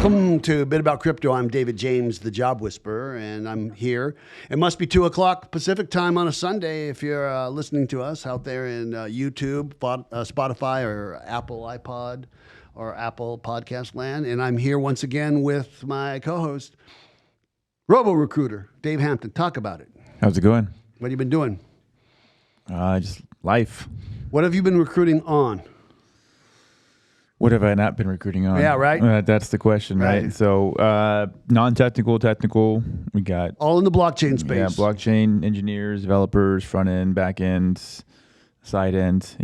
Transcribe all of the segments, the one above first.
Welcome to A Bit About Crypto. I'm David James, the Job Whisperer, and I'm here. It must be 2 o'clock Pacific time on a Sunday if you're listening to us out there in YouTube, Spotify, or Apple iPod, or Apple Podcast Land. And I'm here once again with my co-host, Robo-Recruiter, Dave Hampton. Talk about it. How's it going? What have you been doing? Just life. What have you been recruiting on? What have I not been recruiting on? Yeah, right. That's the question, right? So non-technical, technical, we got... All in the blockchain space. Yeah, blockchain engineers, developers, front end, back end, side end,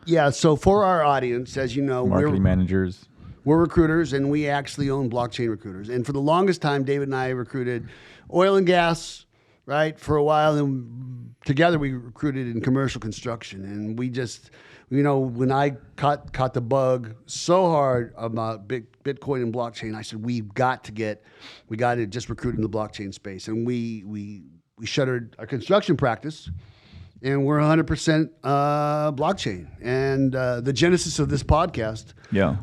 Yeah, so for our audience, as you know, marketing managers. We're recruiters, and we actually own Blockchain Recruiters. And for the longest time, David and I recruited oil and gas, right, for a while. And together we recruited in commercial construction. And we just... when I caught the bug so hard about Bitcoin and blockchain, I said, we got to just recruit in the blockchain space. And we shuttered our construction practice, and we're 100% blockchain. And the genesis of this podcast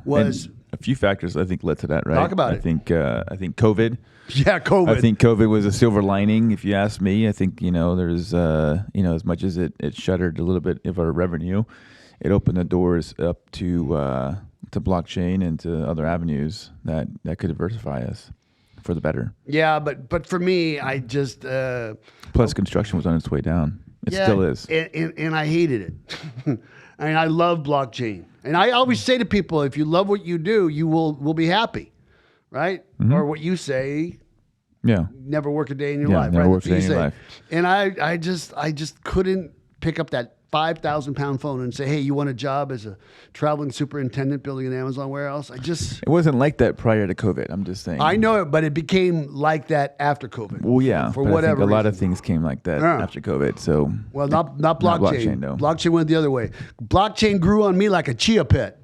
was... And a few factors, I think, led to that, right? Talk about it. I think COVID. Yeah, COVID. I think COVID was a silver lining, if you ask me. I think, there's, as much as it shuttered a little bit of our revenue, it opened the doors up to blockchain and to other avenues that could diversify us for the better. Yeah, but for me, I just... Plus, construction was on its way down. It still is. And I hated it. I mean, I love blockchain. And I always say to people, if you love what you do, you will be happy, right? Mm-hmm. Or what you say... Yeah. Never work a day in your life. Never right? work a day in your life. And I just couldn't pick up that 5,000-pound phone and say, hey, you want a job as a traveling superintendent building an Amazon warehouse? It wasn't like that prior to COVID. I'm just saying. I know it, but it became like that after COVID. Well, yeah. For whatever reason. A lot of things came like that after COVID. So well, not blockchain. Not blockchain, though. Blockchain went the other way. Blockchain grew on me like a chia pet.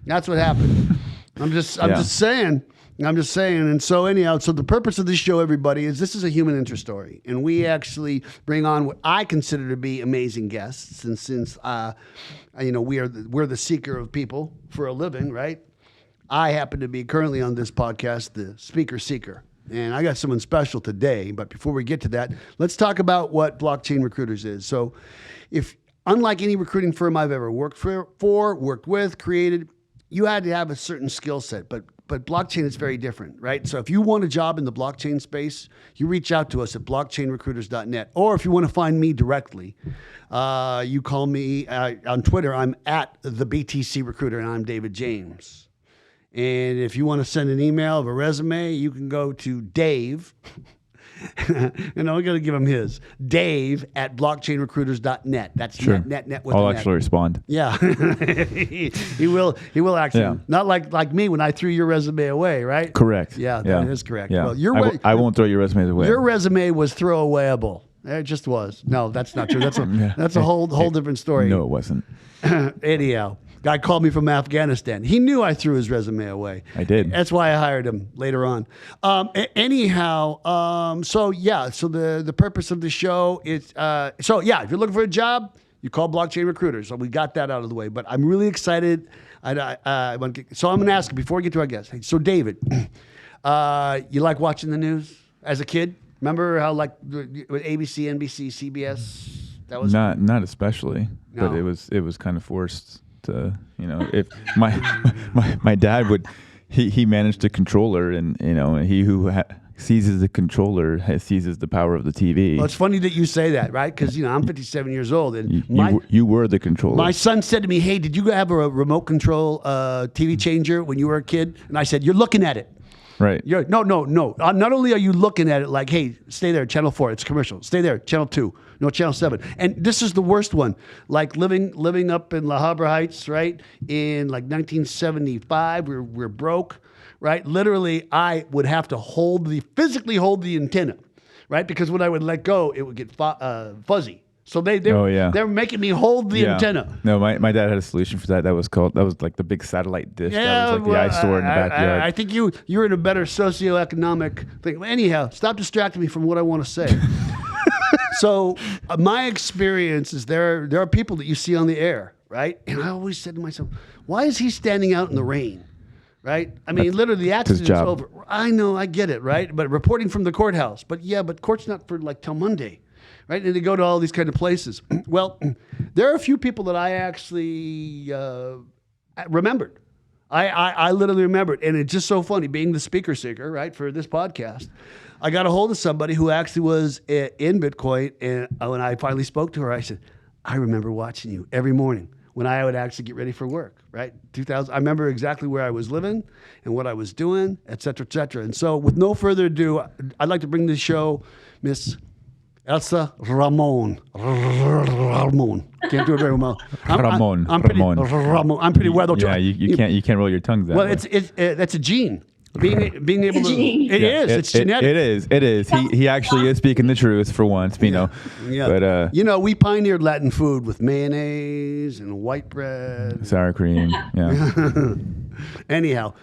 That's what happened. I'm just saying. And so anyhow, so the purpose of this show, everybody, is this is a human interest story. And we actually bring on what I consider to be amazing guests. And since, we're the seeker of people for a living, right? I happen to be currently on this podcast, the speaker seeker. And I got someone special today. But before we get to that, let's talk about what Blockchain Recruiters is. So unlike any recruiting firm I've ever worked worked with, created, you had to have a certain skill set. But blockchain is very different, right? So if you want a job in the blockchain space, you reach out to us at blockchainrecruiters.net. Or if you want to find me directly, you call me on Twitter. I'm at the BTC Recruiter, and I'm David James. And if you want to send an email of a resume, you can go to Dave. And I'm going to give him his. Dave at blockchainrecruiters.net. That's sure. net with I'll net. actually respond. Yeah. he will actually. Yeah. Not like me when I threw your resume away, right? Correct. Yeah, that is correct. Yeah. Well, I won't throw your resume away. Your resume was throwawayable. It just was. No, that's not true. That's a whole different story. No, it wasn't. Anyhow. Guy called me from Afghanistan. He knew I threw his resume away. I did. That's why I hired him later on. So the purpose of the show is, if you're looking for a job, you call Blockchain Recruiters. So we got that out of the way. But I'm really excited. So I'm going to ask you, before we get to our guest. Hey, so David, you like watching the news as a kid? Remember how with ABC, NBC, CBS? That was not especially, no. But it was kind of forced. If my dad he managed a controller, and he who seizes the controller seizes the power of the TV. Well, it's funny that you say that, right? Because I'm 57 years old, and you were the controller. My son said to me, "Hey, did you have a remote control TV changer when you were a kid?" And I said, "You're looking at it." Right. No. Not only are you looking at it like, hey, stay there, channel 4, it's commercial. Stay there, channel 2, no, channel 7. And this is the worst one. Like living up in La Habra Heights, right? In like 1975, we're broke, right? Literally, I would have to physically hold the antenna, right? Because when I would let go, it would get fuzzy. So they're making me hold the antenna. No, my dad had a solution for that. That was like the big satellite dish. Yeah, that was like the eyesore in the backyard. I think you're in a better socioeconomic thing. Anyhow, stop distracting me from what I want to say. So my experience is there are people that you see on the air, right? And I always said to myself, why is he standing out in the rain? right? I mean, literally, the accident is job. over. I know, I get it, right? But reporting from the courthouse. But court's not for like till Monday, right? And they go to all these kind of places. Well, there are a few people that I actually remembered. I literally remembered, and it's just so funny being the speaker seeker, right, for this podcast. I got a hold of somebody who actually was in Bitcoin, and when I finally spoke to her, I said, I remember watching you every morning when I would actually get ready for work, right? 2000. I remember exactly where I was living and what I was doing, et cetera, et cetera. And so with no further ado, I'd like to bring this show, Miss Elsa Ramon. Ramon. Can't do it very well. Ramon. I'm pretty well. Yeah, you can't roll your tongue that Well, way. that's a gene. Being able to. It is. It's genetic. It is. He actually is speaking the truth for once, you know. Yeah. But we pioneered Latin food with mayonnaise and white bread, sour cream. Yeah. Anyhow,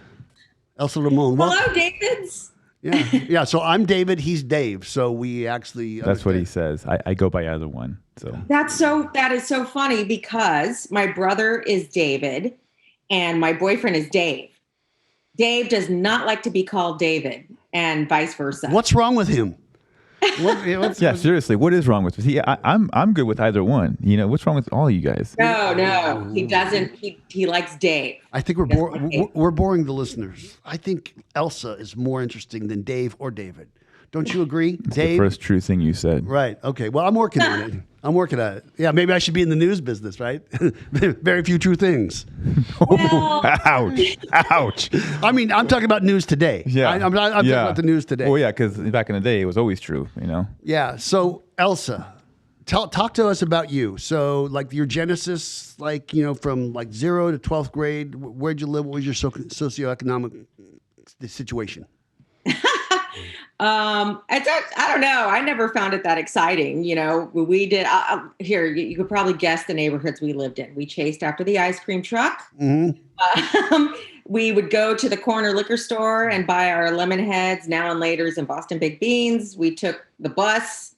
Elsa Ramon. Hello, Davids. Yeah. So I'm David. He's Dave. So we actually. That's what he says. I go by either one. So that is so funny because my brother is David, and my boyfriend is Dave. Dave does not like to be called David, and vice versa. What's wrong with him? Seriously, what is wrong with me? I'm good with either one. You know, what's wrong with all you guys? No, he doesn't. He likes Dave. I think we're boring the listeners. I think Elsa is more interesting than Dave or David. Don't you agree, It's Dave? the first true thing you said. Right. Okay. Well, I'm working on it. Yeah, maybe I should be in the news business, right? Very few true things. Well, Ouch. I mean, I'm talking about news today. Yeah. I'm talking about the news today. Well, yeah, because back in the day, it was always true, you know? Yeah. So, Elsa, talk to us about you. So, like your genesis, like, from like 0 to 12th grade, where'd you live? What was your socioeconomic situation? I don't know. I never found it that exciting. We did here. You could probably guess the neighborhoods we lived in. We chased after the ice cream truck. Mm-hmm. We would go to the corner liquor store and buy our lemon heads, now and laters, and Boston baked beans. We took the bus,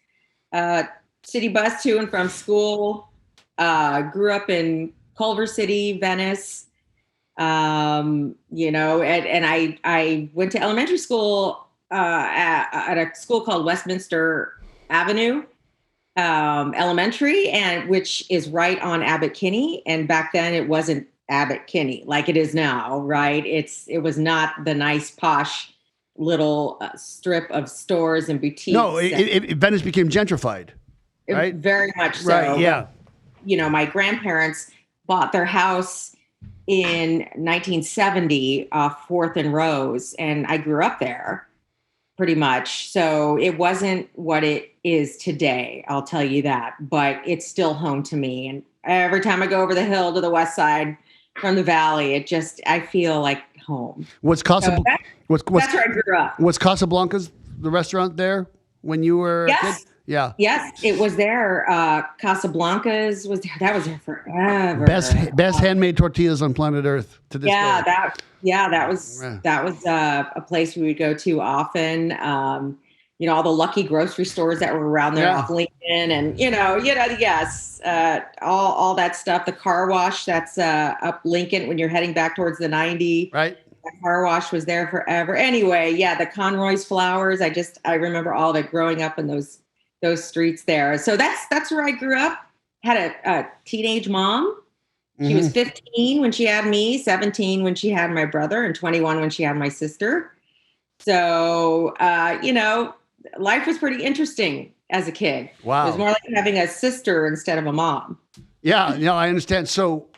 city bus to and from school. Grew up in Culver City, Venice. And I went to elementary school at a school called Westminster Avenue Elementary, and which is right on Abbot Kinney. And back then it wasn't Abbot Kinney like it is now, right? It was not the nice posh little strip of stores and boutiques. No, Venice became gentrified, right? Very much so. Right, yeah. My grandparents bought their house in 1970 off 4th and Rose, and I grew up there. Pretty much. So it wasn't what it is today, I'll tell you that, but it's still home to me. And every time I go over the hill to the west side from the valley, I feel like home. That's where I grew up. Was Casablanca's the restaurant there when you were a kid? Yeah. Yes, it was there. Casablanca's was there. That was there forever. Best handmade tortillas on planet Earth to this day. That was a place we would go to often. All the Lucky grocery stores that were around there off Lincoln, and yes, all that stuff. The car wash that's up Lincoln when you're heading back towards the 90. Right. The car wash was there forever. Anyway, the Conroy's Flowers. I remember all of it growing up in those streets there. So that's where I grew up. Had a teenage mom. She was 15 when she had me, 17 when she had my brother, and 21 when she had my sister. So, life was pretty interesting as a kid. Wow. It was more like having a sister instead of a mom. Yeah, I understand. So,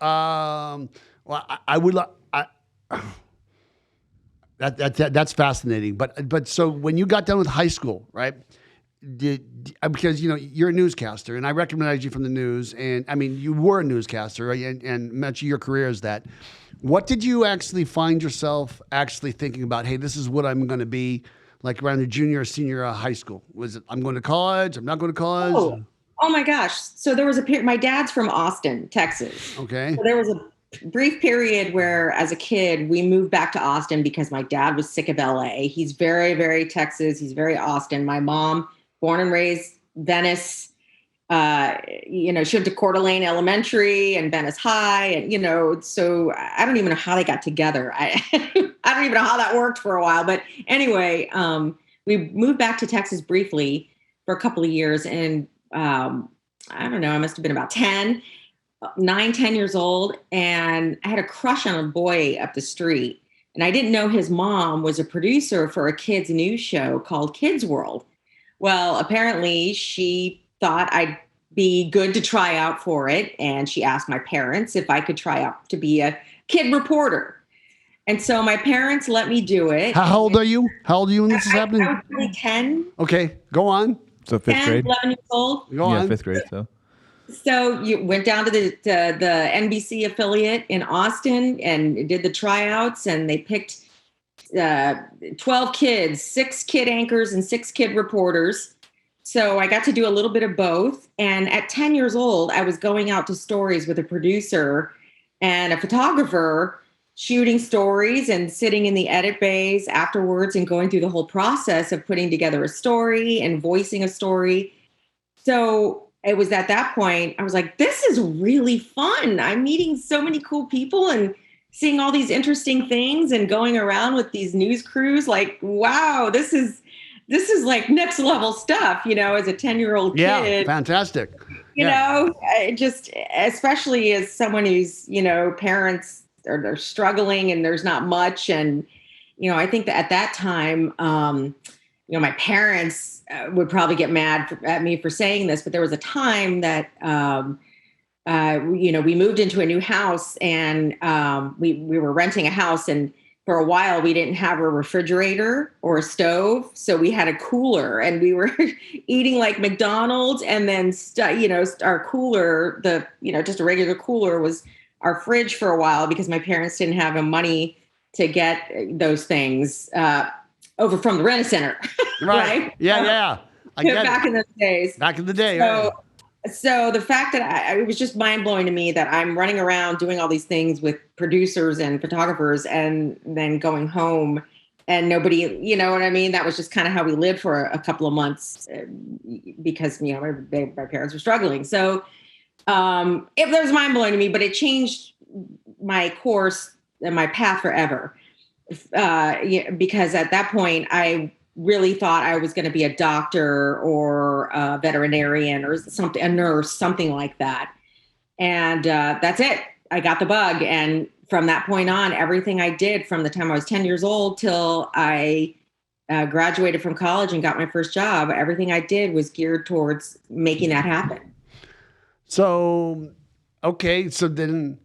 that's fascinating. But so when you got done with high school, right? Because you're a newscaster, and I recognize you from the news, and I mean you were a newscaster, right? And much of your career is that. What did you actually find yourself actually thinking about? Hey, this is what I'm going to be like around the junior or senior high school. Was it I'm going to college? I'm not going to college? Oh my gosh! So there was a period. My dad's from Austin, Texas. Okay. So there was a brief period where, as a kid, we moved back to Austin because my dad was sick of LA. He's very, very Texas. He's very Austin. My mom, born and raised Venice, she went to Coeur d'Alene Elementary and Venice High. And, so I don't even know how they got together. I don't even know how that worked for a while. But anyway, we moved back to Texas briefly for a couple of years. And I don't know, I must have been about 10 years old. And I had a crush on a boy up the street. And I didn't know his mom was a producer for a kids news show called Kids World. Well, apparently she thought I'd be good to try out for it. And she asked my parents if I could try out to be a kid reporter. And so my parents let me do it. How old are you? How old are you when this is happening? I was really 10. Okay, go on. So fifth 10, grade? 11 years old. Go on. 5th grade, so. So you went down to the NBC affiliate in Austin and did the tryouts, and they picked 12 kids, 6 kid anchors and 6 kid reporters. So I got to do a little bit of both. And at 10 years old, I was going out to stories with a producer and a photographer, shooting stories and sitting in the edit bays afterwards and going through the whole process of putting together a story and voicing a story. So it was at that point, I was like, this is really fun. I'm meeting so many cool people and seeing all these interesting things and going around with these news crews. Like, wow, this is like next level stuff, as a 10-year-old kid. Yeah, fantastic. Just especially as someone who's, parents are struggling and there's not much. And, I think that at that time, my parents would probably get mad at me for saying this, but there was a time that, we moved into a new house and we were renting a house, and for a while we didn't have a refrigerator or a stove. So we had a cooler and we were eating like McDonald's, and then, our cooler, just a regular cooler was our fridge for a while because my parents didn't have the money to get those things over from the Rent-A-Center. Right. Yeah. I get back it. in those days. Back in the day. So the fact that it was just mind blowing to me that I'm running around doing all these things with producers and photographers and then going home and nobody, you know what I mean? That was just kind of how we lived for a couple of months because, my parents were struggling. So it was mind blowing to me, but it changed my course and my path forever. Because at that point, I really thought I was going to be a doctor or a veterinarian or something, a nurse, something like that. And that's it. I got the bug. And from that point on, everything I did from the time I was 10 years old till I graduated from college and got my first job, everything I did was geared towards making that happen. So, okay. So then,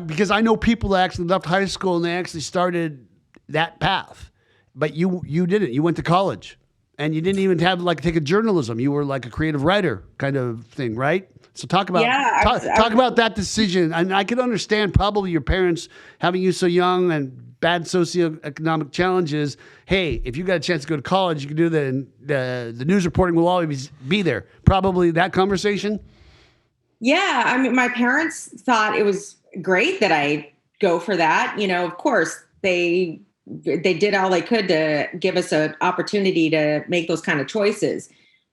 because I know people that actually left high school and they actually started that path. But you didn't. You went to college, and you didn't even have take a journalism. You were like a creative writer kind of thing, right? So talk about talk about that decision. And I can understand probably your parents having you so young and bad socioeconomic challenges. Hey, if you got a chance to go to college, you can do the news reporting will always be there. Probably that conversation. Yeah, I mean, my parents thought it was great that I go for that. Of course they did all they could to give us an opportunity to make those kind of choices.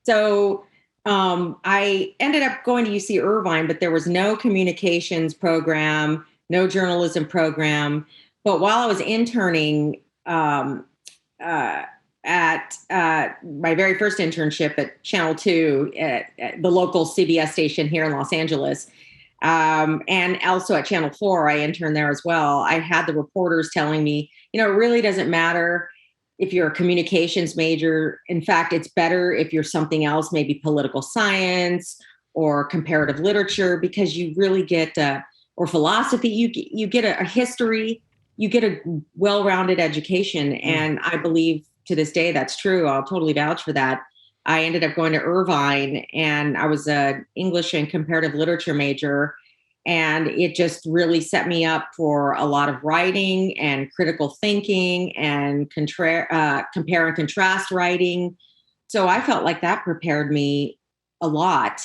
So I ended up going to UC Irvine, but there was no communications program, no journalism program. But while I was interning at my very first internship at Channel 2, at the local CBS station here in Los Angeles, and also at Channel 4, I interned there as well. I had the reporters telling me, it really doesn't matter if you're a communications major. In fact, it's better if you're something else, maybe political science or comparative literature, because you really get, or philosophy, you get a history, you get a well-rounded education. And I believe to this day that's true. I'll totally vouch for that. I ended up going to Irvine, and I was an English and comparative literature major. And it just really set me up for a lot of writing and critical thinking and compare and contrast writing. So I felt like that prepared me a lot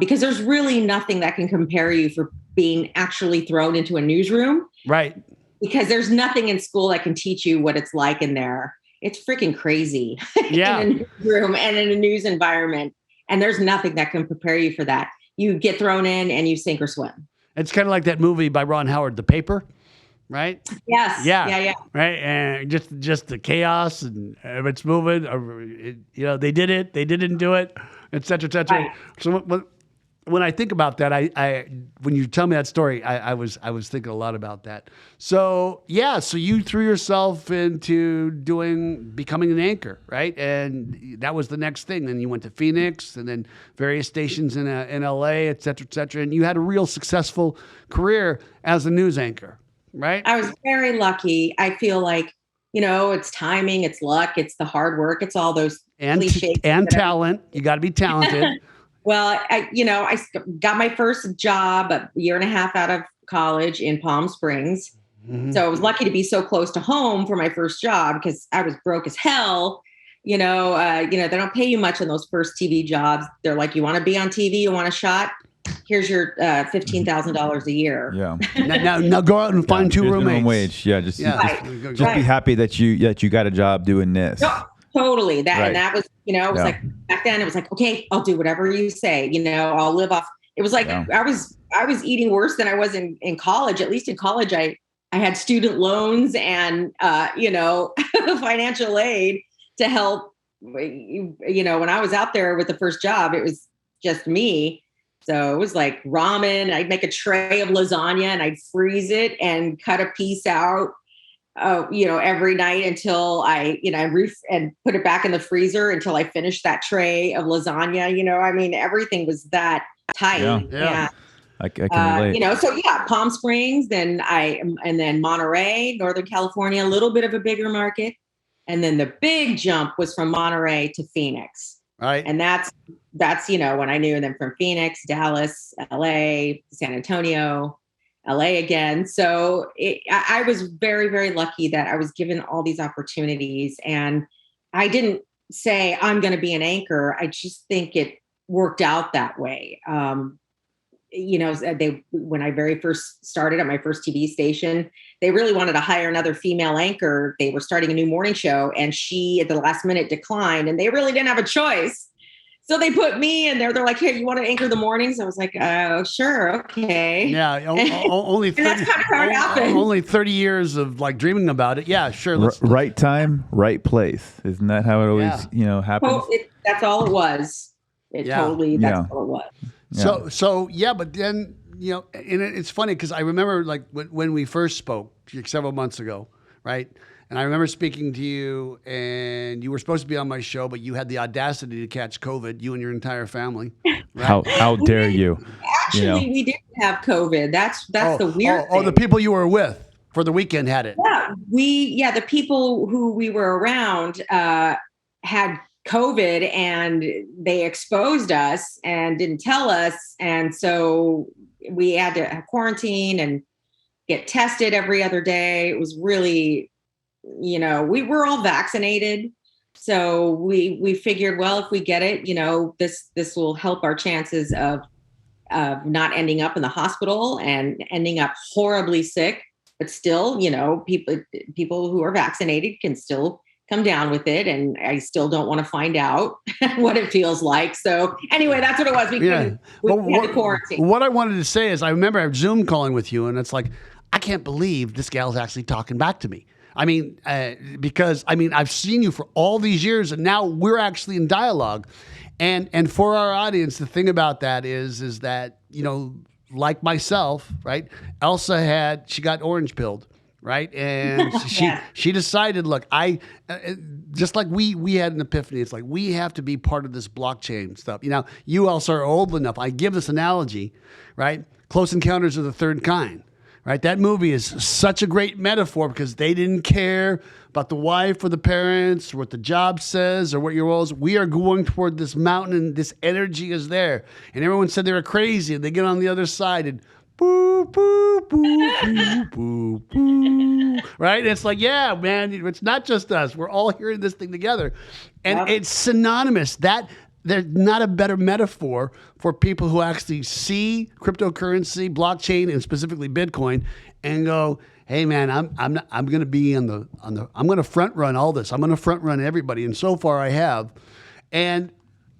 because there's really nothing that can compare you for being actually thrown into a newsroom. Right. Because there's nothing in school that can teach you what it's like in there. It's freaking crazy. Yeah. In a newsroom and in a news environment. And there's nothing that can prepare you for that. You get thrown in and you sink or swim. It's kind of like that movie by Ron Howard, The Paper, right? Yes. Yeah. Right. And just the chaos and if it's moving, or, they did it, they didn't do it, et cetera, et cetera. Right. So when I think about that, I when you tell me that story, I was thinking a lot about that. So so you threw yourself into becoming an anchor, right? And that was the next thing. Then you went to Phoenix, and then various stations in LA, et cetera, and you had a real successful career as a news anchor, right? I was very lucky. I feel like, it's timing, it's luck, it's the hard work, it's all those cliches and talent. You got to be talented. Well, I got my first job a year and a half out of college in Palm Springs. Mm-hmm. So I was lucky to be so close to home for my first job because I was broke as hell. They don't pay you much on those first TV jobs. They're like, you want to be on TV, you want a shot? Here's your $15,000 a year. Yeah. now go out and find two roommates. Minimum wage. Yeah. Just be happy that you got a job doing this. No, totally. And that was, it was like back then it was like, okay, I'll do whatever you say, I'll live off. It was like, I was eating worse than I was in college. At least in college, I had student loans and, financial aid to help, when I was out there with the first job, it was just me. So it was like ramen. I'd make a tray of lasagna and I'd freeze it and cut a piece out, every night until I and put it back in the freezer until I finished that tray of lasagna. Everything was that tight. Yeah. I can relate. Palm Springs, and then Monterey, Northern California, a little bit of a bigger market. And then the big jump was from Monterey to Phoenix. Right. And that's when I knew them from Phoenix, Dallas, LA, San Antonio, LA again. So I was very, very lucky that I was given all these opportunities, and I didn't say I'm going to be an anchor. I just think it worked out that way. When I very first started at my first TV station, they really wanted to hire another female anchor. They were starting a new morning show, and she at the last minute declined, and they really didn't have a choice. So they put me in there. They're like, hey, you want to anchor the mornings? I was like, oh, sure. Okay. Yeah. Only 30, that's kind of how it happened. Only 30 years of like dreaming about it. Yeah, sure. Right time, right place. Isn't that how it always, happens? Well, that's all it was. That's all it was. Yeah. So, but then, and it's funny because I remember like when we first spoke several months ago, right? And I remember speaking to you, and you were supposed to be on my show, but you had the audacity to catch COVID, you and your entire family. Right? How dare you? Actually, we didn't have COVID. That's the weird thing. Oh, the people you were with for the weekend had it. Yeah, the people who we were around had COVID, and they exposed us and didn't tell us. And so we had to quarantine and get tested every other day. It was really... we were all vaccinated. So we figured, well, if we get it, this will help our chances of not ending up in the hospital and ending up horribly sick. But still, people who are vaccinated can still come down with it. And I still don't want to find out what it feels like. So anyway, that's what it was. We had to quarantine. What I wanted to say is I remember I Zoom calling with you, and it's like, I can't believe this gal's actually talking back to me. Because I've seen you for all these years, and now we're actually in dialogue. And for our audience, the thing about that is that, like myself, right? Elsa she got orange pilled, right? And she decided, look, just like we had an epiphany. It's like, we have to be part of this blockchain stuff. You also are old enough. I give this analogy, right? Close Encounters of the Third Kind. Right, that movie is such a great metaphor because they didn't care about the wife or the parents or what the job says or what your roles. We are going toward this mountain, and this energy is there. And everyone said they were crazy, and they get on the other side and boo, boo, boo, boo, boo, boo. Right? And it's like, yeah, man, it's not just us. We're all hearing this thing together. And it's synonymous. There's not a better metaphor for people who actually see cryptocurrency, blockchain, and specifically Bitcoin, and go, "Hey, man, I'm going to be I'm going to front run all this. I'm going to front run everybody." And so far, I have. And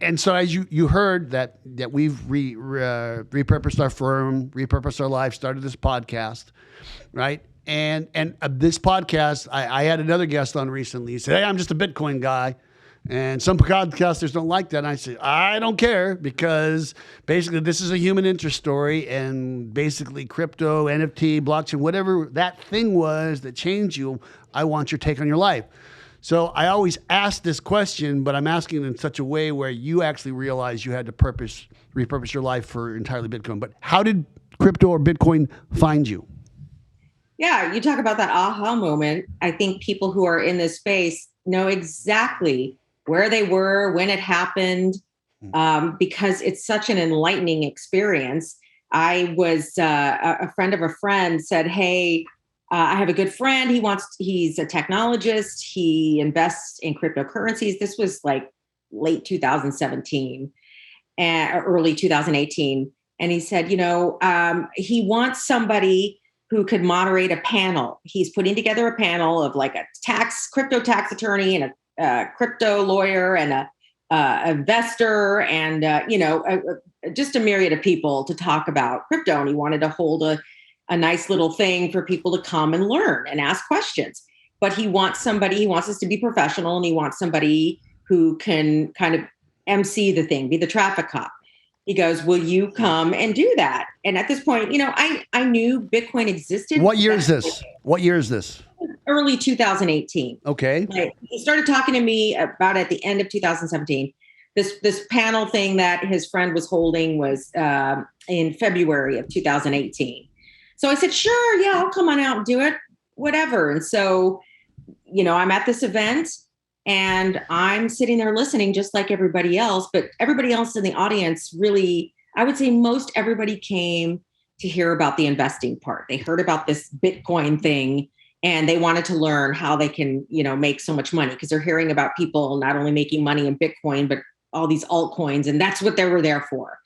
And so as you heard that we've repurposed our firm, repurposed our life, started this podcast, right? And this podcast, I had another guest on recently. He said, "Hey, I'm just a Bitcoin guy." And some podcasters don't like that. And I said, I don't care, because basically this is a human interest story, and basically crypto, NFT, blockchain, whatever that thing was that changed you, I want your take on your life. So I always ask this question, but I'm asking it in such a way where you actually realize you had to repurpose your life for entirely Bitcoin. But how did crypto or Bitcoin find you? Yeah, you talk about that aha moment. I think people who are in this space know exactly where they were, when it happened, because it's such an enlightening experience. I was a friend of a friend said, "Hey, I have a good friend. He's a technologist. He invests in cryptocurrencies." This was like late 2017 and early 2018. And he said, he wants somebody who could moderate a panel. He's putting together a panel of like a crypto tax attorney and a crypto lawyer and a investor and, just a myriad of people to talk about crypto. And he wanted to hold a nice little thing for people to come and learn and ask questions. But he wants us to be professional, and he wants somebody who can kind of MC the thing, be the traffic cop. He goes, "Will you come and do that?" And at this point, I knew Bitcoin existed. What year is this? Early 2018. Okay. He started talking to me about at the end of 2017. This panel thing that his friend was holding was in February of 2018. So I said, "Sure, yeah, I'll come on out and do it, whatever." And so, I'm at this event and I'm sitting there listening just like everybody else, but everybody else in the audience really, I would say most everybody came to hear about the investing part. They heard about this Bitcoin thing and they wanted to learn how they can, make so much money, because they're hearing about people not only making money in Bitcoin, but all these altcoins. And that's what they were there for.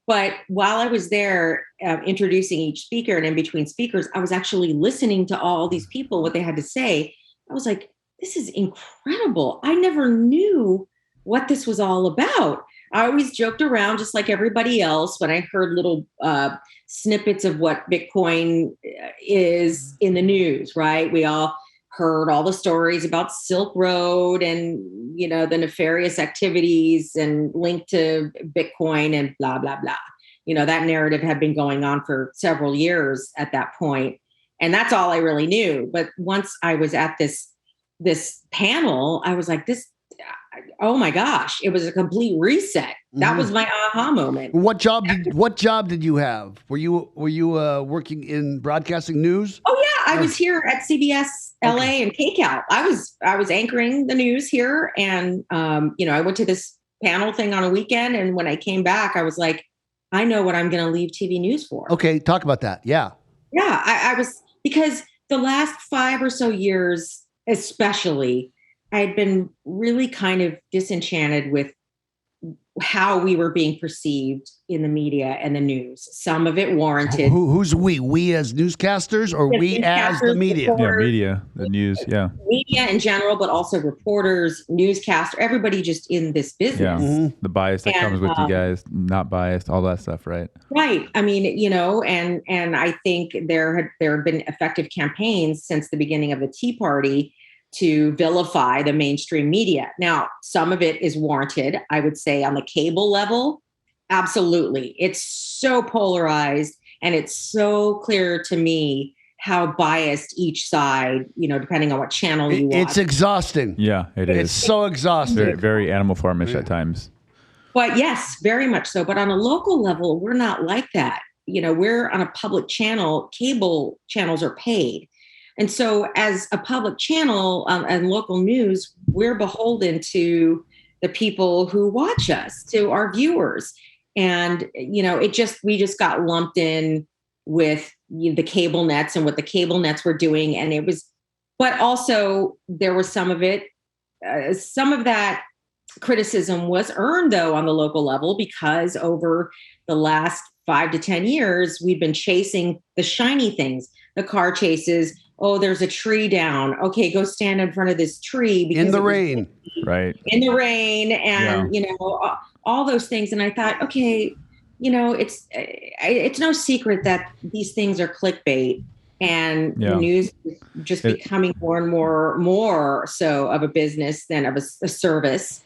But while I was there introducing each speaker and in between speakers, I was actually listening to all these people, what they had to say. I was like, this is incredible. I never knew what this was all about. I always joked around just like everybody else when I heard little snippets of what Bitcoin is in the news, right? We all heard all the stories about Silk Road and, the nefarious activities and linked to Bitcoin and blah, blah, blah. That narrative had been going on for several years at that point. And that's all I really knew. But once I was at this panel, I was like, oh my gosh, it was a complete reset. That was my aha moment. What job did you have? Were you working in broadcasting news? Oh yeah, I was here at CBS LA and KCAL. I was anchoring the news here, and I went to this panel thing on a weekend, and when I came back, I was like, I know what I'm going to leave TV news for. Okay, talk about that. Yeah. Yeah, I was, because the last 5 or so years, especially, I had been really kind of disenchanted with how we were being perceived in the media and the news. Some of it warranted. Who's we? We as newscasters, or we as the media? Yeah, media, the news, yeah. Media in general, but also reporters, newscaster, everybody just in this business. Yeah, the bias that comes with you guys, not biased, all that stuff, right? Right. I mean, and I think there have been effective campaigns since the beginning of the Tea Party to vilify the mainstream media. Now, some of it is warranted, I would say, on the cable level. Absolutely. It's so polarized, and it's so clear to me how biased each side, depending on what channel you watch. It's exhausting. Yeah, it is. It's so exhausting. Very, very Animal Farmish at times. But yes, very much so. But on a local level, we're not like that. We're on a public channel. Cable channels are paid. And so as a public channel and local news, we're beholden to the people who watch us, to our viewers. And, we just got lumped in with the cable nets and what the cable nets were doing. And but also there was some of that criticism was earned, though, on the local level, because over the last 5 to 10 years, we've been chasing the shiny things, the car chases. Oh, there's a tree down. Okay, go stand in front of this tree. In the rain. Right. In the rain. And, all those things. And I thought, okay, it's no secret that these things are clickbait, and the news is just becoming more and more so of a business than of a service.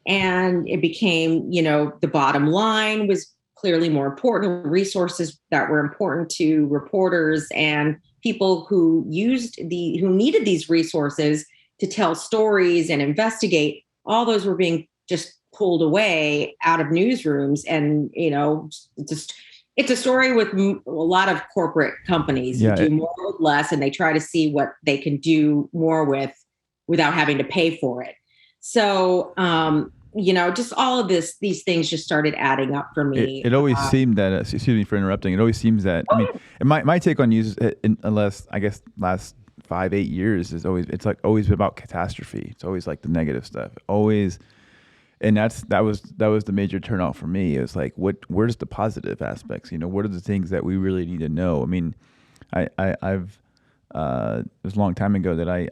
And it became, the bottom line was clearly more important, resources that were important to reporters and people who needed these resources to tell stories and investigate. All those were being just pulled away out of newsrooms. And, it's a story with a lot of corporate companies who do more with less, and they try to see what they can do more with without having to pay for it. So, just all of these things just started adding up for me. It always seemed that, excuse me for interrupting, it always seems that, my take on news, unless I guess last 5-8 years, it's like always been about catastrophe. It's always like the negative stuff. Always. And that was the major turnoff for me. It was like, where's the positive aspects? What are the things that we really need to know? I mean, I've it was a long time ago that I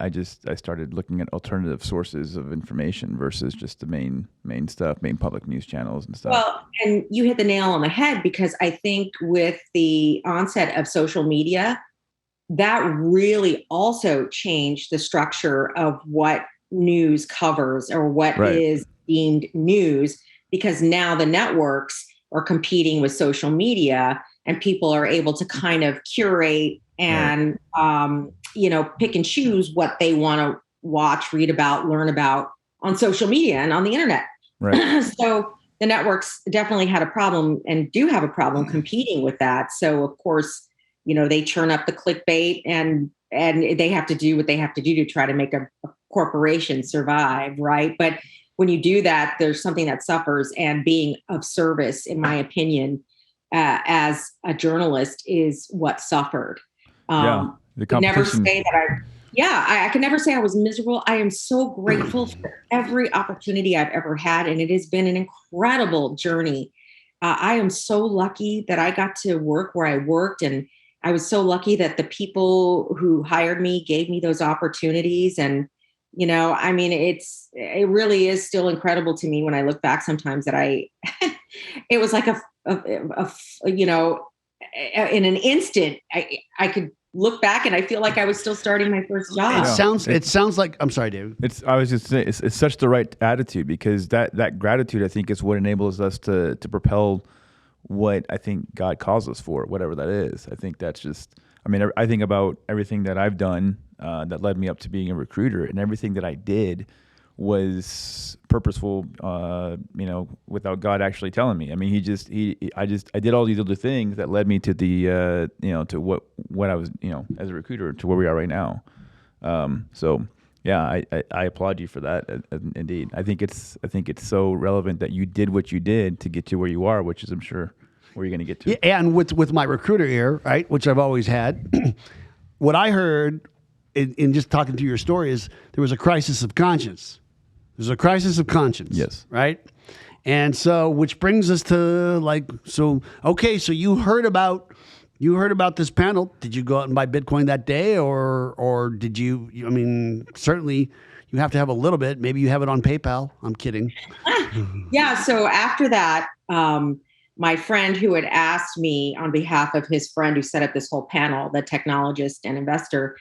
started looking at alternative sources of information versus just the main stuff, main public news channels and stuff. Well, and you hit the nail on the head, because I think with the onset of social media, that really also changed the structure of what news covers or what is deemed news, because now the networks are competing with social media, and people are able to kind of curate and, pick and choose what they want to watch, read about, learn about on social media and on the internet. Right. So the networks definitely had a problem and do have a problem competing with that. So of course, they churn up the clickbait and they have to do what they have to do to try to make a corporation survive. Right. But when you do that, there's something that suffers, and being of service, in my opinion, as a journalist, is what suffered. The competition. I can never say I was miserable. I am so grateful for every opportunity I've ever had, and it has been an incredible journey. I am so lucky that I got to work where I worked, and I was so lucky that the people who hired me gave me those opportunities. And it really is still incredible to me when I look back sometimes that it was like in an instant, I could look back and I feel like I was still starting my first job. It sounds like, I'm sorry, David. I was just saying, it's such the right attitude, because that gratitude, I think, is what enables us to propel what I think God calls us for, whatever that is. I think that's just, I think about everything that I've done that led me up to being a recruiter, and everything that I did was purposeful, without God actually telling me. I mean, I did all these other things that led me to the, to what I was, as a recruiter, to where we are right now. I applaud you for that. Indeed. I think it's so relevant that you did what you did to get to where you are, which is, I'm sure, where you're going to get to. Yeah, and with my recruiter ear, right, which I've always had, what I heard in just talking to your story is there was a crisis of conscience. There's a crisis of conscience. Yes. Right? And so, which brings us to so you heard about this panel. Did you go out and buy Bitcoin that day, or did you, certainly you have to have a little bit. Maybe you have it on PayPal. I'm kidding. Yeah. So after that, my friend who had asked me on behalf of his friend who set up this whole panel, the technologist and investor,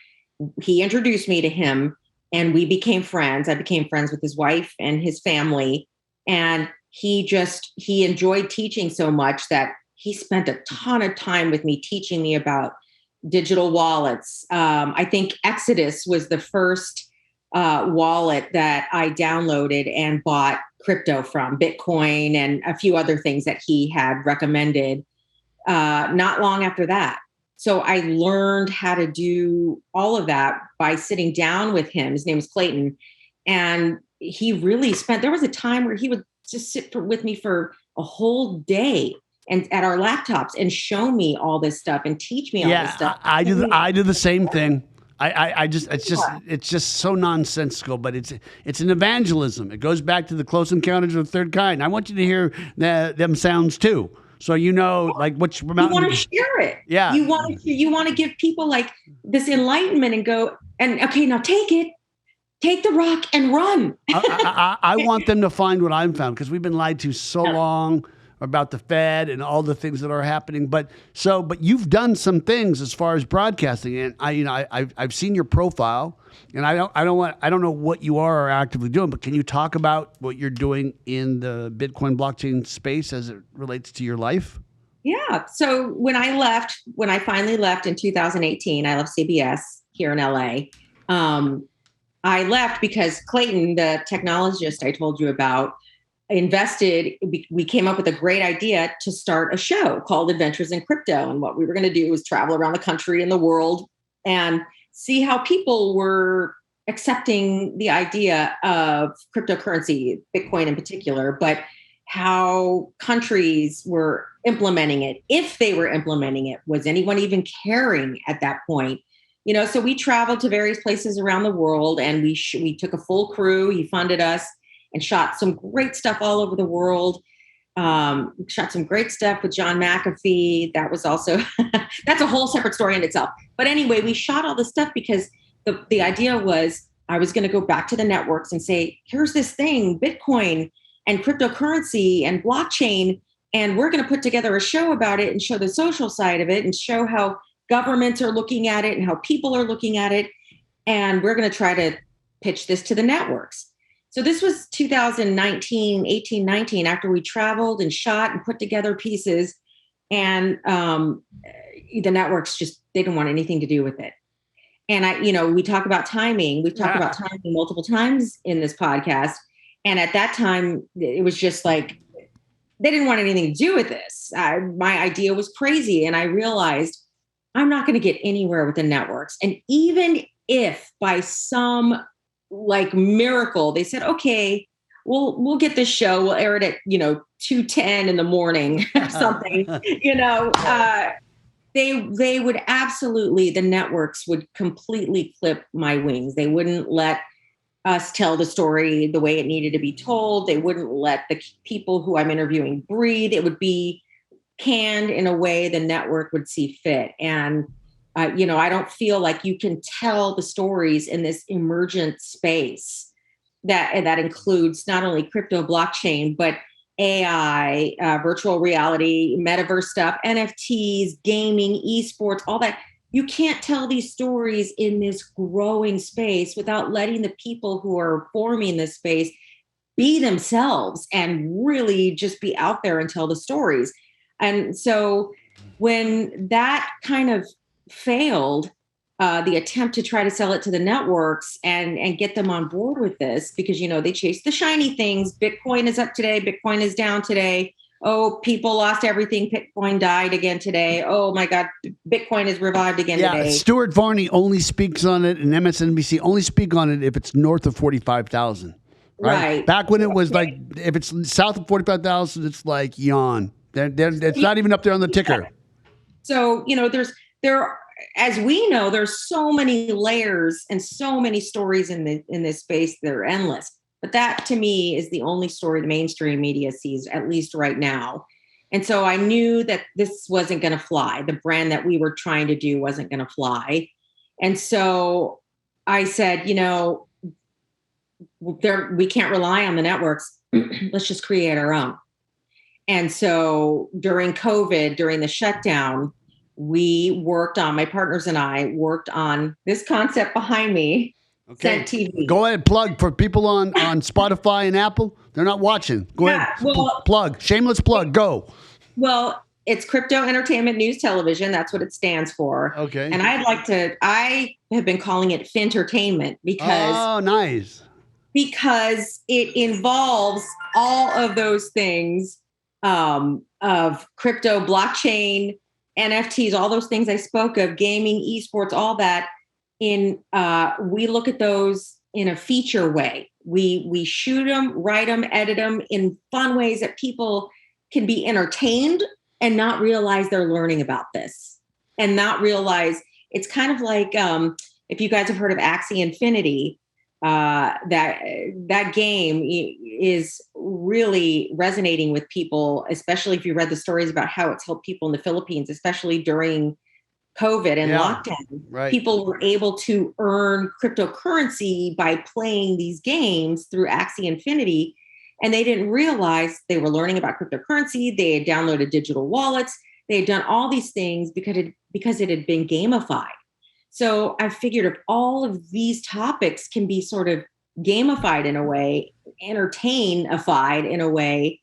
he introduced me to him, and we became friends. I became friends with his wife and his family. And he enjoyed teaching so much that he spent a ton of time with me, teaching me about digital wallets. I think Exodus was the first wallet that I downloaded and bought crypto from, Bitcoin and a few other things that he had recommended not long after that. So I learned how to do all of that by sitting down with him. His name is Clayton. And he really there was a time where he would just sit with me for a whole day and at our laptops and show me all this stuff and teach me all this stuff. I do the same thing. It's just so nonsensical, but it's an evangelism. It goes back to the Close Encounters of the Third Kind. I want you to hear them sounds too. So what you want to share it. Yeah. You want to give people like this enlightenment and go, and okay, now take take the rock and run. I want them to find what I've found, because we've been lied to so long about the Fed and all the things that are happening. But you've done some things as far as broadcasting, and I've seen your profile, and I don't know what you are actively doing, but can you talk about what you're doing in the Bitcoin blockchain space as it relates to your life? Yeah. So when I finally left in 2018, I left CBS here in LA. I left because Clayton, the technologist I told you about, invested. We came up with a great idea to start a show called Adventures in Crypto. And what we were going to do was travel around the country and the world and see how people were accepting the idea of cryptocurrency, Bitcoin in particular, but how countries were implementing it, if they were implementing it. Was anyone even caring at that point? So we traveled to various places around the world, and we took a full crew. He funded us and shot some great stuff all over the world. Shot some great stuff with John McAfee. That was also, that's a whole separate story in itself. But anyway, we shot all this stuff because the idea was I was going to go back to the networks and say, here's this thing, Bitcoin and cryptocurrency and blockchain, and we're going to put together a show about it and show the social side of it and show how governments are looking at it and how people are looking at it. And we're going to try to pitch this to the networks. So this was 2019, 18, 19, after we traveled and shot and put together pieces. And the networks they didn't want anything to do with it. And we talk about timing. We've talked about timing multiple times in this podcast. And at that time, it was just like, they didn't want anything to do with this. My idea was crazy. And I realized I'm not going to get anywhere with the networks. And even if by some miracle, they said, okay, we'll get this show. We'll air it at, 2:10 in the morning or something, they would absolutely, the networks would completely clip my wings. They wouldn't let us tell the story the way it needed to be told. They wouldn't let the people who I'm interviewing breathe. It would be canned in a way the network would see fit. And, I don't feel like you can tell the stories in this emergent space that includes not only crypto blockchain, but AI, virtual reality, metaverse stuff, NFTs, gaming, esports, all that. You can't tell these stories in this growing space without letting the people who are forming this space be themselves and really just be out there and tell the stories. And so when that kind of failed, the attempt to try to sell it to the networks and get them on board with this, because, they chase the shiny things. Bitcoin is up today. Bitcoin is down today. Oh, people lost everything. Bitcoin died again today. Oh my God, Bitcoin is revived again today. Stuart Varney only speaks on it, and MSNBC only speak on it if it's north of 45,000. Right. Back when it was if it's south of 45,000, it's like yawn. It's not even up there on the ticker. So, as we know, there's so many layers and so many stories in this space. They're endless. But that, to me, is the only story the mainstream media sees, at least right now. And so I knew that this wasn't going to fly. The brand that we were trying to do wasn't going to fly. And so I said, we can't rely on the networks. Let's just create our own. And so during COVID, during the shutdown, my partners and I worked on this concept behind me. Okay. Scent TV. Go ahead, plug for people on Spotify and Apple. They're not watching. Go ahead. Plug. Shameless plug. Go. Well, it's Crypto Entertainment News Television. That's what it stands for. Okay. And I have been calling it Fintertainment because. Oh, nice. Because it involves all of those things of crypto, blockchain, NFTs, all those things I spoke of, gaming, esports, all that. We look at those in a feature way. We shoot them, write them, edit them in fun ways that people can be entertained and not realize they're learning about this, and not realize it's kind of like if you guys have heard of Axie Infinity, that game is really resonating with people, especially if you read the stories about how it's helped people in the Philippines, especially during COVID and lockdown, right. people were able to earn cryptocurrency by playing these games through Axie Infinity. And they didn't realize they were learning about cryptocurrency. They had downloaded digital wallets. They had done all these things because it had been gamified. So I figured if all of these topics can be sort of gamified in a way, entertainified in a way,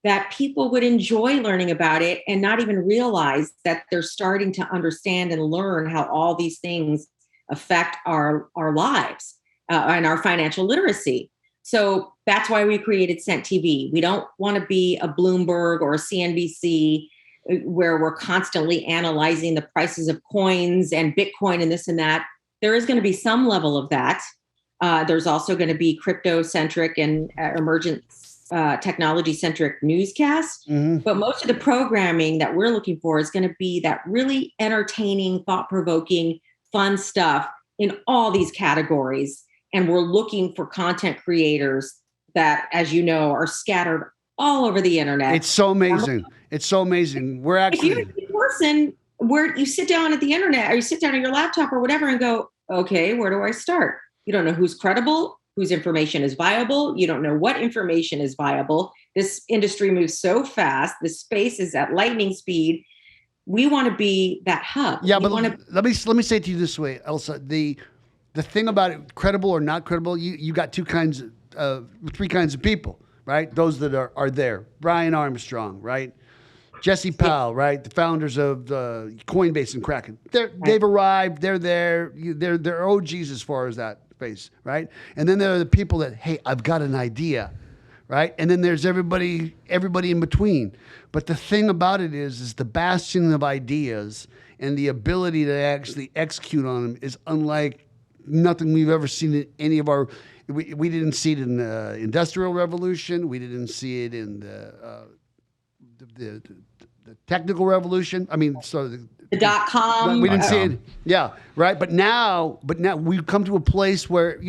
that people would enjoy learning about it and not even realize that they're starting to understand and learn how all these things affect our lives and our financial literacy. So that's why we created Cent TV. We don't want to be a Bloomberg or a CNBC where we're constantly analyzing the prices of coins and Bitcoin and this and that. There is going to be some level of that. There's also going to be crypto-centric and emergent technology-centric newscasts. Mm-hmm. But most of the programming that we're looking for is going to be that really entertaining, thought-provoking, fun stuff in all these categories. And we're looking for content creators that, as you know, are scattered all over the internet. It's so amazing. It's so amazing. We're actually... If you're a person where you sit down at the internet or you sit down at your laptop or whatever and go, okay, where do I start? You don't know who's credible, whose information is viable. You don't know what information is viable. This industry moves so fast. The space is at lightning speed. We want to be that hub. Yeah, but let me say it to you this way, Elsa. The thing about it, credible or not credible, you got three kinds of people, right? Those that are there. Brian Armstrong, right? Jesse Powell, right? The founders of Coinbase and Kraken. They've arrived. They're there. They're OGs as far as that space, right? And then there are the people that, hey, I've got an idea, right? And then there's everybody in between. But the thing about it is the bastion of ideas and the ability to actually execute on them is unlike nothing we've ever seen in any of our. We didn't see it in the Industrial Revolution. We didn't see it in the technical revolution. I mean, so the .com. We didn't see it. Yeah, right. But now we've come to a place where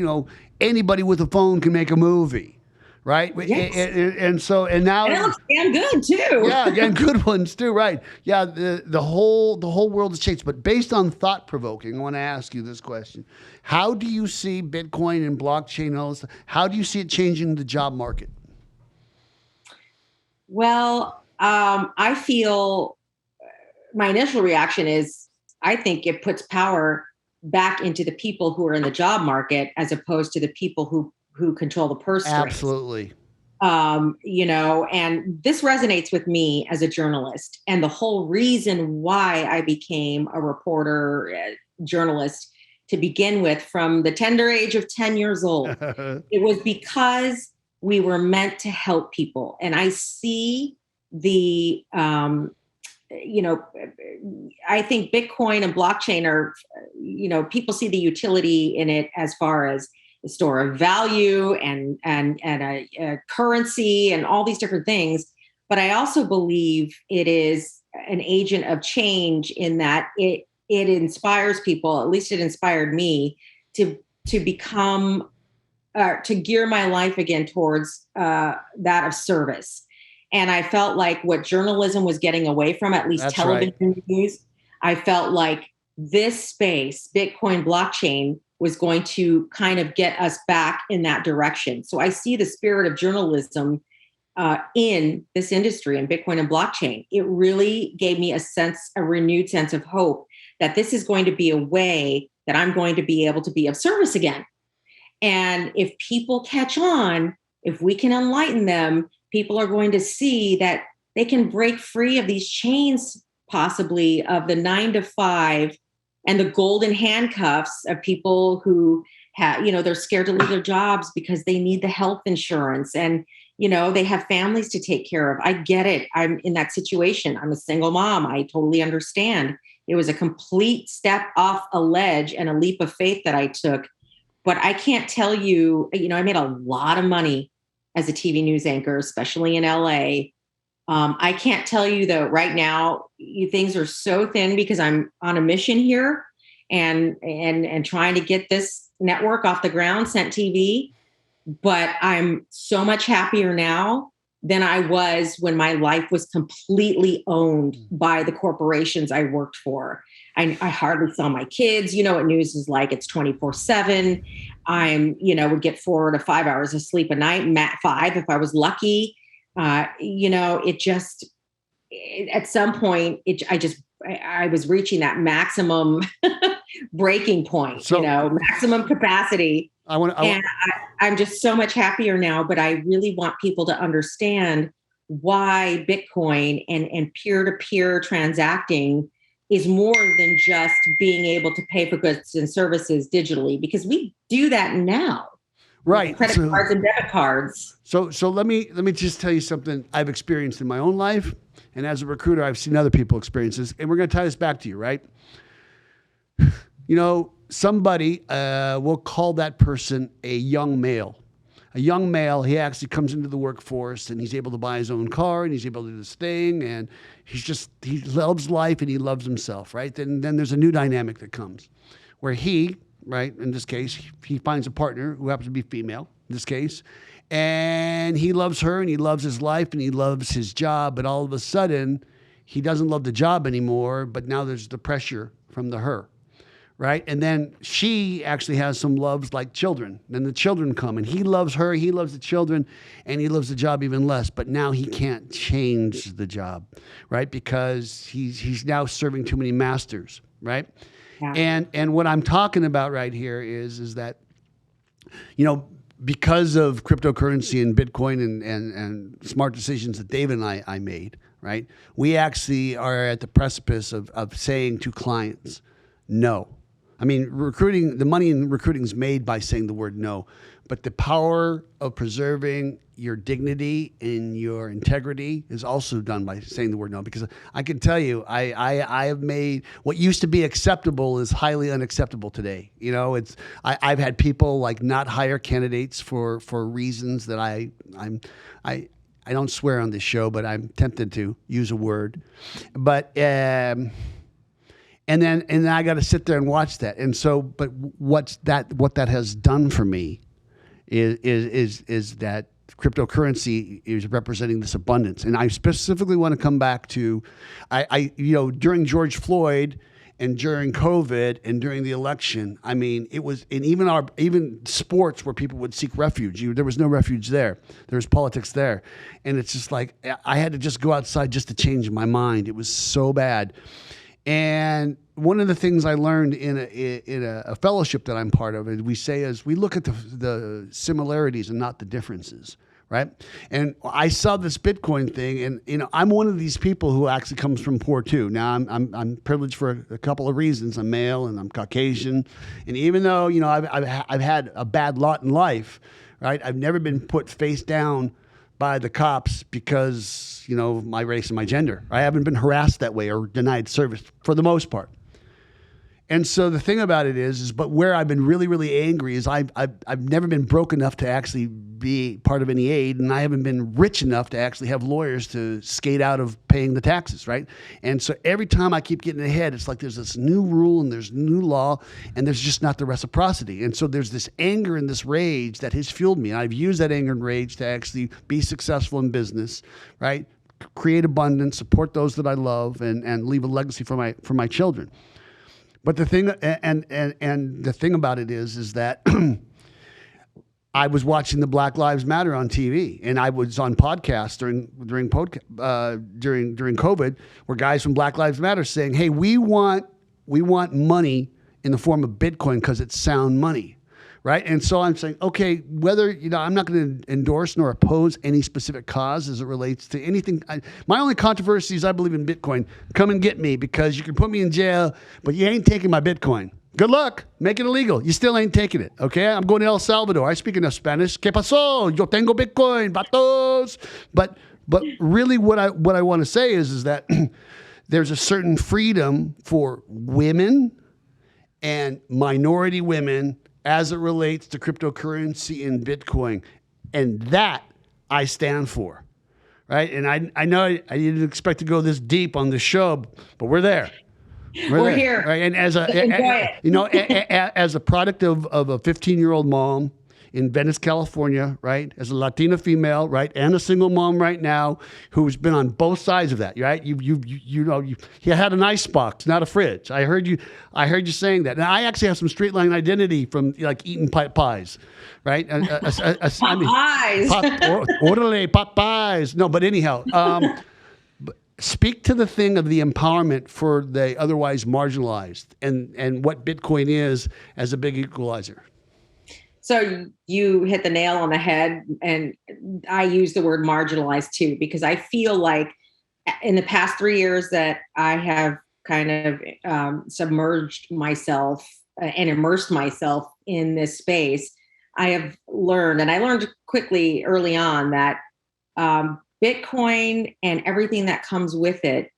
anybody with a phone can make a movie, right? Yes. And now it looks damn good too. Yeah, and good ones too, right? Yeah, the whole world has changed. But based on thought provoking, I want to ask you this question: how do you see Bitcoin and blockchain and all this? How do you see it changing the job market? Well, I feel my initial reaction is I think it puts power back into the people who are in the job market as opposed to the people who control the purse strings. Absolutely. And this resonates with me as a journalist. And the whole reason why I became a reporter, journalist to begin with, from the tender age of 10 years old, it was because we were meant to help people. And I see I think Bitcoin and blockchain are, people see the utility in it as far as the store of value and a currency and all these different things. But I also believe it is an agent of change in that it inspires people. At least it inspired me to become, to gear my life again towards that of service. And I felt like what journalism was getting away from, at least television news, I felt like this space, Bitcoin, blockchain, was going to kind of get us back in that direction. So I see the spirit of journalism in this industry and Bitcoin and blockchain. It really gave me a renewed sense of hope that this is going to be a way that I'm going to be able to be of service again. And if people catch on, if we can enlighten them, people are going to see that they can break free of these chains, possibly of the 9 to 5 and the golden handcuffs of people who have, they're scared to leave their jobs because they need the health insurance and, they have families to take care of. I get it. I'm in that situation. I'm a single mom. I totally understand. It was a complete step off a ledge and a leap of faith that I took. But I can't tell you, I made a lot of money as a TV news anchor, especially in LA. I can't tell you though, right now, things are so thin because I'm on a mission here and trying to get this network off the ground, Cent TV. But I'm so much happier now than I was when my life was completely owned by the corporations I worked for. I hardly saw my kids. You know what news is like. It's 24/7. Would get 4 to 5 hours of sleep a night, 5 if I was lucky. At some point, I was reaching that maximum breaking point, maximum capacity. I'm just so much happier now, but I really want people to understand why Bitcoin and peer-to-peer transacting is more than just being able to pay for goods and services digitally, because we do that now. Right. Credit cards and debit cards. So let me just tell you something I've experienced in my own life. And as a recruiter, I've seen other people experience this. And we're going to tie this back to you, right? Somebody, we'll call that person a young male. A young male, he actually comes into the workforce and he's able to buy his own car and he's able to do this thing. And he loves life and he loves himself, right? Then there's a new dynamic that comes where he, right, in this case, he finds a partner who happens to be female, in this case, and he loves her and he loves his life and he loves his job, but all of a sudden, he doesn't love the job anymore, but now there's the pressure from her, right? And then she actually has some loves like children. Then the children come and he loves her, he loves the children, and he loves the job even less, but now he can't change the job, right? Because he's now serving too many masters, right? Yeah. And what I'm talking about right here is that, because of cryptocurrency and Bitcoin and smart decisions that Dave and I made, right? We actually are at the precipice of saying to clients, no. I mean, the money in recruiting is made by saying the word no, but the power of preserving your dignity and your integrity is also done by saying the word no. Because I can tell you, I have made what used to be acceptable is highly unacceptable today. I've had people like not hire candidates for reasons that I don't swear on this show, but I'm tempted to use a word, but. And then I got to sit there and watch that. And so, but what that has done for me is that cryptocurrency is representing this abundance. And I specifically want to come back to, during George Floyd and during COVID and during the election, I mean, it was, and even sports where people would seek refuge, there was no refuge there. There was politics there. And it's just like, I had to just go outside just to change my mind. It was so bad. And one of the things I learned in a fellowship that I'm part of, we look at the similarities and not the differences, right? And I saw this Bitcoin thing, and I'm one of these people who actually comes from poor too. Now I'm privileged for a couple of reasons. I'm male and I'm Caucasian, and even though I've had a bad lot in life, right? I've never been put face down by the cops because my race and my gender. I haven't been harassed that way or denied service for the most part. And so the thing about it but where I've been really, really angry is I've never been broke enough to actually be part of any aid, and I haven't been rich enough to actually have lawyers to skate out of paying the taxes, right? And so every time I keep getting ahead, it's like there's this new rule and there's new law, and there's just not the reciprocity. And so there's this anger and this rage that has fueled me. And I've used that anger and rage to actually be successful in business, right? Create abundance, support those that I love, and leave a legacy for my children. But the thing and the thing about it is that I was watching the Black Lives Matter on TV, and I was on podcasts during COVID, where guys from Black Lives Matter saying, "Hey, we want money in the form of Bitcoin because it's sound money." Right. And so I'm saying, okay, whether, I'm not going to endorse nor oppose any specific cause as it relates to anything. My only controversy is I believe in Bitcoin. Come and get me, because you can put me in jail, but you ain't taking my Bitcoin. Good luck. Make it illegal. You still ain't taking it. Okay. I'm going to El Salvador. I speak enough Spanish. ¿Qué pasó? Yo tengo Bitcoin, vatos. But really what I want to say is that there's a certain freedom for women and minority women as it relates to cryptocurrency and Bitcoin. And that I stand for, right? And I know I didn't expect to go this deep on the show, but we're there. We're here. Right? And as a product of a 15-year-old mom in Venice, California, right? As a Latina female, right? And a single mom right now who's been on both sides of that, right? You had an icebox, not a fridge. I heard you saying that. And I actually have some straight line identity from like eating pies, right? Pies. Orderly pies. No, but anyhow, speak to the thing of the empowerment for the otherwise marginalized and what Bitcoin is as a big equalizer. So you hit the nail on the head, and I use the word marginalized too, because I feel like in the past 3 years that I have kind of submerged myself and immersed myself in this space, I have learned, and I learned quickly early on, that Bitcoin and everything that comes with it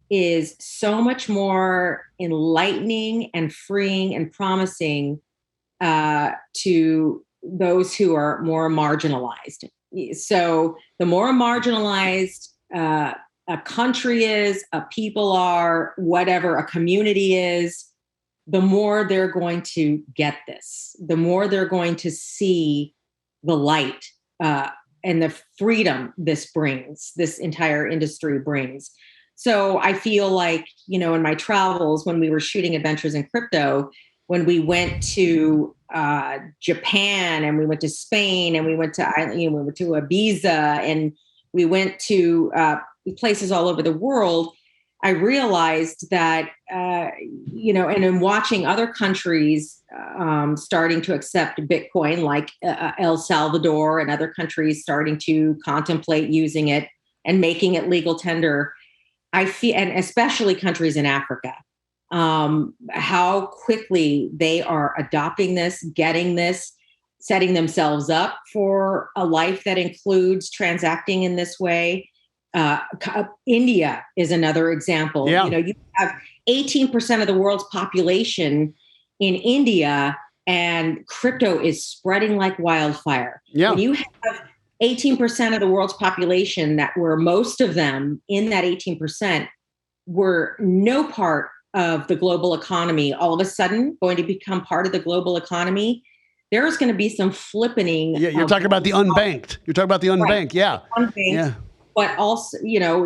is so much more enlightening and freeing and promising to those who are more marginalized. So the more marginalized a country is, a people are, whatever a community is, the more they're going to get this, the more they're going to see the light and the freedom this entire industry brings. So I feel like, in my travels, when we were shooting Adventures in Crypto, when we went to Japan, and we went to Spain, and we went to Ibiza, and we went to places all over the world, I realized that, and in watching other countries starting to accept Bitcoin, like El Salvador and other countries starting to contemplate using it and making it legal tender, I feel, and especially countries in Africa, how quickly they are adopting this, getting this, setting themselves up for a life that includes transacting in this way. India is another example. Yeah. You have 18% of the world's population in India, and crypto is spreading like wildfire. Yeah. When you have 18% of the world's population, that were most of them in that 18% were no part of the global economy, all of a sudden going to become part of the global economy, there's going to be some flippening. Yeah, you're talking about the unbanked. You're talking about the unbanked. Right. Yeah. Unbanked. Yeah. But also,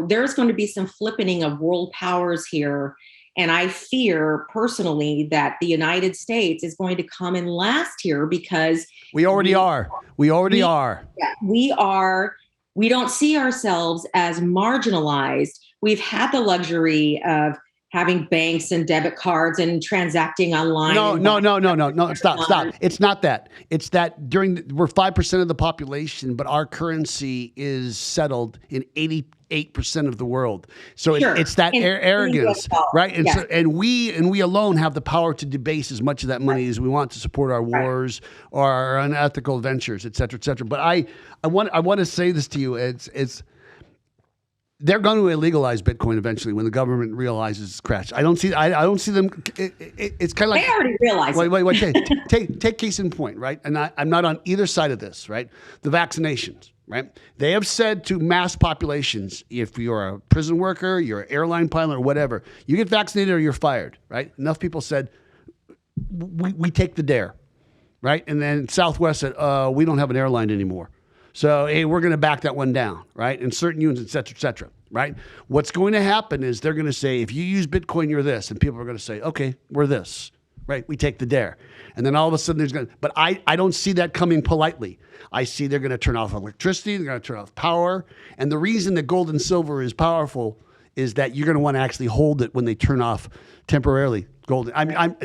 there's going to be some flippening of world powers here. And I fear personally that the United States is going to come in last here, because we already are. Yeah, we are. We don't see ourselves as marginalized. We've had the luxury of having banks and debit cards and transacting online. No. Stop. It's not that. It's that we're 5% of the population, but our currency is settled in 88% of the world. So it's that arrogance, right? And yes. so we alone have the power to debase as much of that money as we want to support our wars or our unethical ventures, et cetera, et cetera. But I want to say this to you. It's they're going to illegalize Bitcoin eventually when the government realizes it's crashed. I don't see them. It's kind of like they already realize. Wait. Take case in point, right? And I'm not on either side of this, right? The vaccinations, right? They have said to mass populations, if you're a prison worker, you're an airline pilot, or whatever, you get vaccinated or you're fired, right? Enough people said, we take the dare, right? And then Southwest said, we don't have an airline anymore. So, hey, we're going to back that one down, right? And certain unions, et cetera, right? What's going to happen is they're going to say, if you use Bitcoin, you're this. And people are going to say, okay, we're this, right? We take the dare. And then all of a sudden but I don't see that coming politely. I see they're going to turn off electricity. They're going to turn off power. And the reason that gold and silver is powerful is that you're going to want to actually hold it when they turn off temporarily. Gold. I'm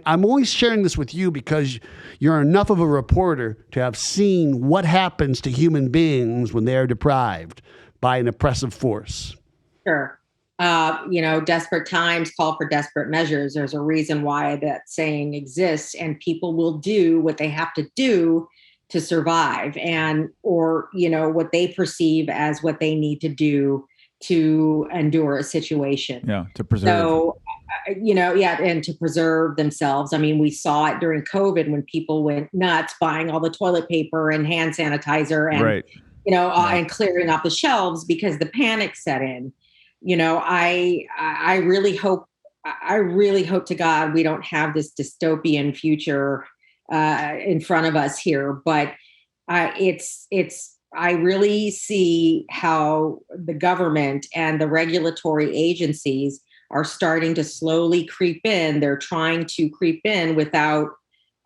only sharing this with you because you're enough of a reporter to have seen what happens to human beings when they are deprived by an oppressive force. Sure. Desperate times call for desperate measures. There's a reason why that saying exists, and people will do what they have to do to survive, or what they perceive as what they need to do to endure a situation. Yeah, to preserve. So, and to preserve themselves. I mean, we saw it during COVID when people went nuts buying all the toilet paper and hand sanitizer and, and clearing off the shelves because the panic set in. I really hope to God we don't have this dystopian future in front of us here, but I really see how the government and the regulatory agencies are starting to slowly creep in. They're trying to creep in without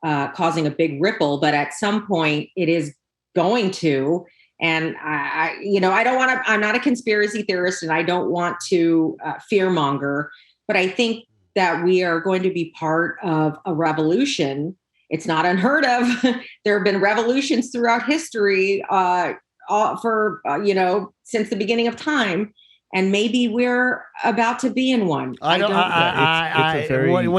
causing a big ripple, but at some point it is going to. And I don't want to. I'm not a conspiracy theorist, and I don't want to fearmonger. But I think that we are going to be part of a revolution. It's not unheard of. There have been revolutions throughout history since the beginning of time. And maybe we're about to be in one. What do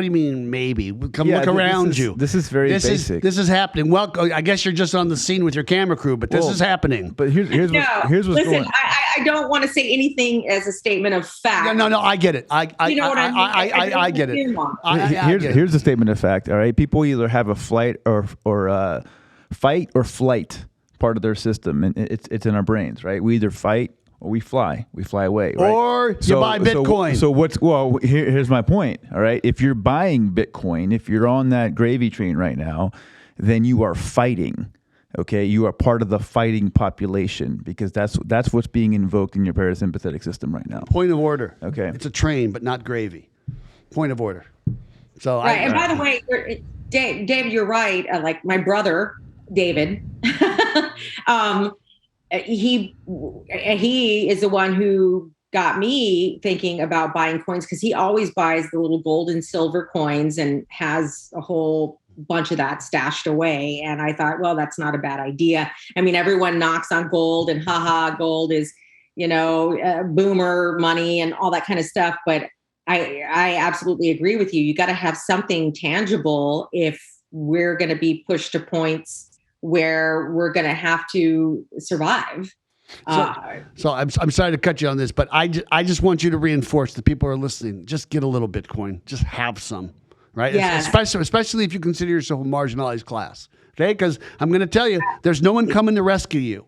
you mean, maybe? Look around you. This is very basic. This is happening. Well, I guess you're just on the scene with your camera crew, but this is happening. But here's what's listen, going on. I don't want to say anything as a statement of fact. No, I get it. I get it. Here's the statement of fact. All right, people either have a flight or fight or flight part of their system, and it's in our brains, right? We either fight or we fly away, right? Or you buy Bitcoin. Here's my point. All right, if you're buying Bitcoin, if you're on that gravy train right now, then you are fighting. Okay, you are part of the fighting population because that's what's being invoked in your parasympathetic system right now. Point of order. Okay, it's a train, but not gravy. Point of order. So right, and by the way, David, you're right. Like my brother, David. He is the one who got me thinking about buying coins because he always buys the little gold and silver coins and has a whole bunch of that stashed away. And I thought, well, that's not a bad idea. I mean, everyone knocks on gold and gold is, boomer money and all that kind of stuff. But I absolutely agree with you. You got to have something tangible if we're going to be pushed to points where we're going to have to survive. So I'm sorry to cut you on this, but I just want you to reinforce the people who are listening. Just get a little Bitcoin. Just have some, right? Yes. Especially if you consider yourself a marginalized class. Okay, because I'm going to tell you, there's no one coming to rescue you.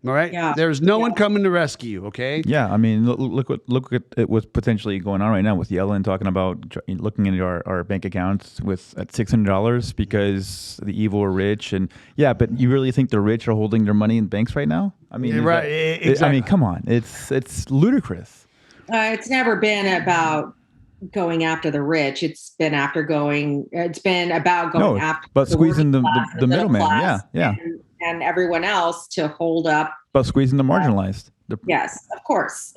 All right. Yeah. There's no one coming to rescue you. Okay. Yeah. I mean, look at what's potentially going on right now with Yellen talking about looking into our bank accounts at $600 because the evil are rich. And but you really think the rich are holding their money in banks right now? I mean, exactly. I mean, come on. It's ludicrous. It's never been about going after the rich. It's been about going after but squeezing the middleman. Yeah. And everyone else to hold up. But squeezing the marginalized. Yes, of course.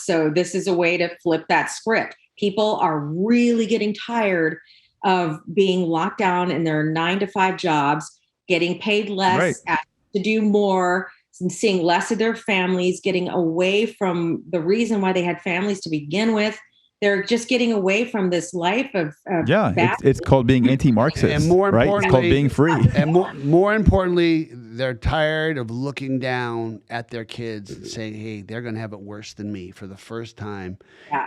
So this is a way to flip that script. People are really getting tired of being locked down in their 9-to-5 jobs, getting paid less, to do more, and seeing less of their families, getting away from the reason why they had families to begin with. They're just getting away from this life of it's called being anti-Marxist, and more importantly, it's called being free. And more importantly, they're tired of looking down at their kids and saying, "Hey, they're going to have it worse than me for the first time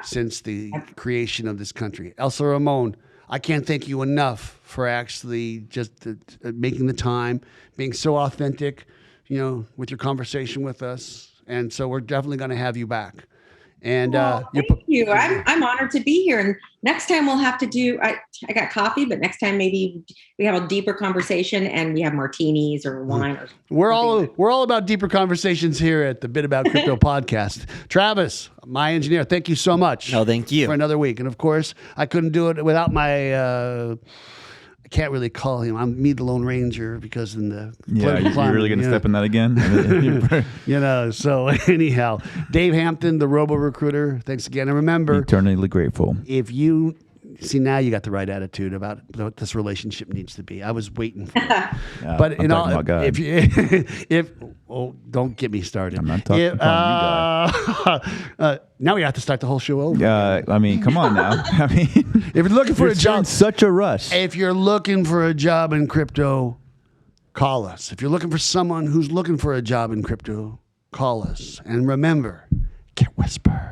since the creation of this country." Elsa Ramon, I can't thank you enough for actually just making the time, being so authentic, with your conversation with us, and so we're definitely going to have you back. And thank you. I'm honored to be here. And next time we'll have to do. I got coffee, but next time maybe we have a deeper conversation and we have martinis or wine. Or we're all about deeper conversations here at the Bit About Crypto podcast. Travis, my engineer, thank you so much. No, thank you for another week. And of course, I couldn't do it without my. I can't really call him. I'm me, the Lone Ranger, because in the you're really going to step in that again. So anyhow, Dave Hampton, the Robo Recruiter. Thanks again, and remember, eternally grateful. If you see now, you got the right attitude about what this relationship needs to be. I was waiting for it, but don't get me started. I'm not talking about you guys. Now we have to start the whole show over. I mean, come on now. I mean, if you're looking for a job, in such a rush. If you're looking for a job in crypto, call us. If you're looking for someone who's looking for a job in crypto, call us. And remember, get Whisper.